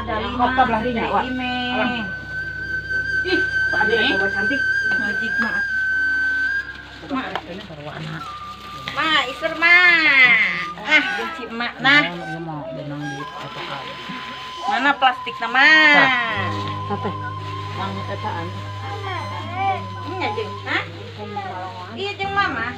ada 5. Kota belah dinya, Wak. Ih, Pak Ade bawa cantik. ngajik mak. Mak, ini bawa anak. Ma, isur ma. Ah, benci emak nah. Ini mau benang di etaan. Mana plastik nama? Sate. Yang etaan. Ini ngajeng, hah? Iya jeung mama.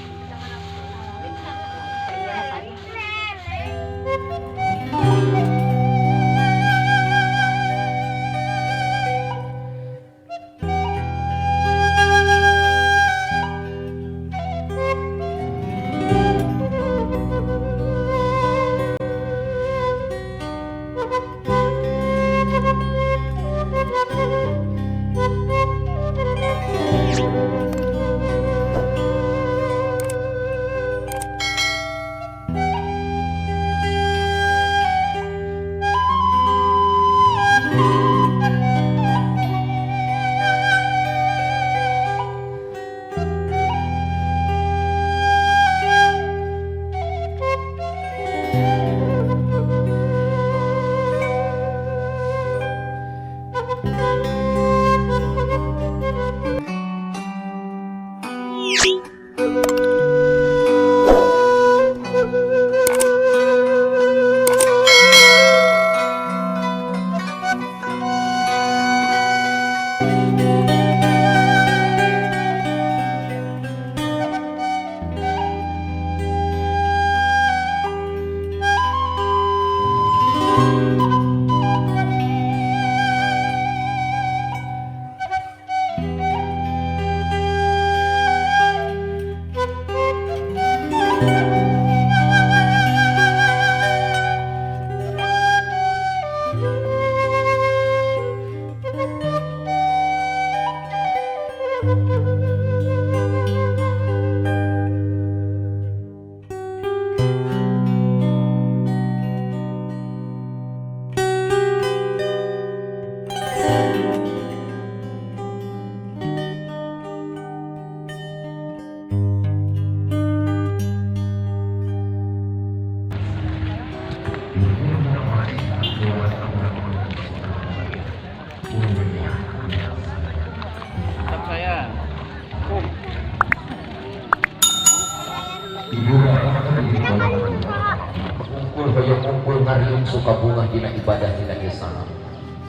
Kumpul ngariung suka bunga dina ibadah dina Islam.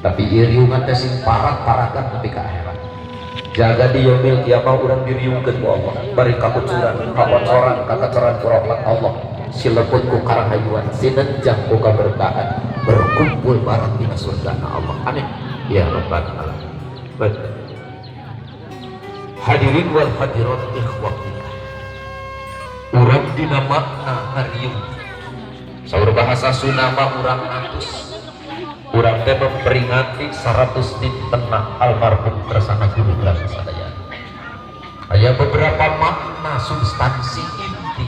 Tapi iriungan teh sing parat-parakan nepi ka akhirat. Jaga di yaumil kiamah urang diriungkeun ku Allah. Bari kakucuran, kabocoran, kakacoran ku rahmat Allah. Silepun ku karahayuan, sinenjang ku kaberkahan, berkumpul bareng dina surgana Allah. Amin. Ya Rabbal alamin. Baik. Hadirin wal hadirat ikhwatillah. Urang dina makna ngariung. Saur bahasa Sunda mah urang atus. Urang teh memperingati 100 dintenna almarhum kersana guru urang sadaya. Aya beberapa makna substansi inti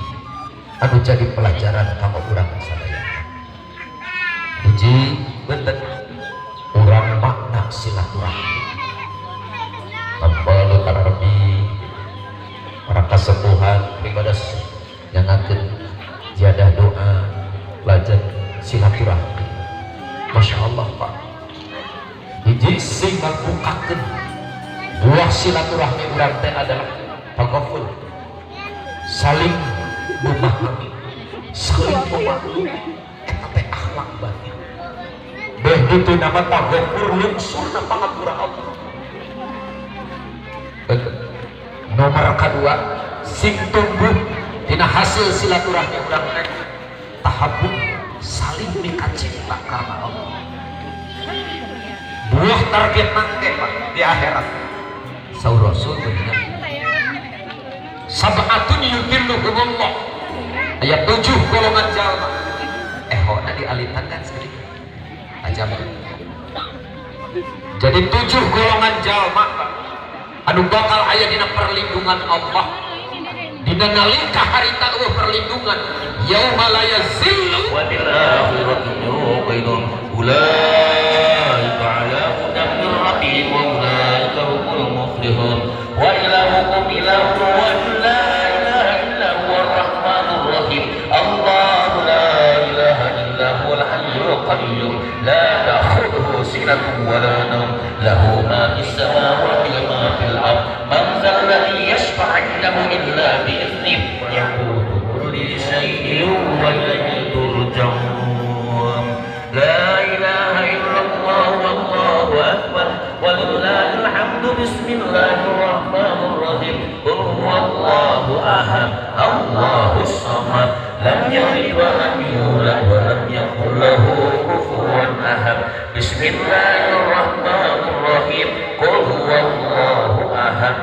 anu jadi pelajaran kanggo urang sadaya. Hiji beuteut urang makna silaturahmi. Tempel tarabi para kasepuhan ibadah nyangakeun jadah doa belajar silaturahmi. Masya Allah Pak. Hiji sing ngabukakeun buah silaturahmi urang teh adalah tagaful, saling memahami, saling memaklumi. Eta teh akhlak bae. Beh ditu nama tagafur lungsurna pangapura Allah. Nomor kedua, sing tumbuh dina hasil silaturahmi urang teh tahabub, saling nikah cinta karena Allah. Buah target nangke Pak di akhirat. Saur Rasul benar. Sab'atun yudhilluhumullah. Ayat 7 golongan jalma. Hona dialitan kan sedikit. Aja jadi 7 golongan jalma Pak. Anu bakal aya dina perlindungan Allah. Dina nalika harita perlindungan yauma la yazillu wa bil akhirati yuqinun ulaika ala hudan min rabbihim wa ulaika humul muflihun wa ilahukum ilahun wa la ilaha illa huwar rahmanur rahim Allahu la ilaha illa huwal hayyul qayyum la ta'khudhuhu سنة ولا نوم له ما في السماوات وما في الأرض من ذا الذي يشفع عنده إلا بإذنه يقول كل شيء وإليه ترجعون لا إله إلا الله والله أكبر ولله الحمد بسم الله الرحمن الرحيم قل هو الله أحد الله الصمد لم يلد ولم يولد ولم يكن له كفوا أحد بسم الله الرحمن الرحيم قل هو الله أحد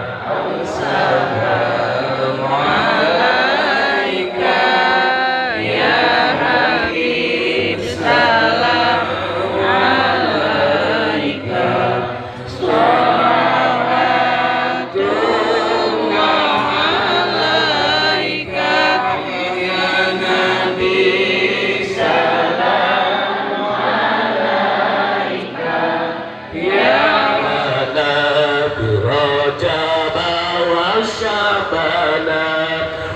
السلام عليك يا حبيب سلام عليك صلوات الله عليك يا نبي سلام عليك يا رجب وشعبان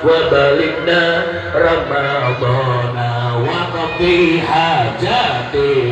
وبلغنا رمضان وقضي حاجاتنا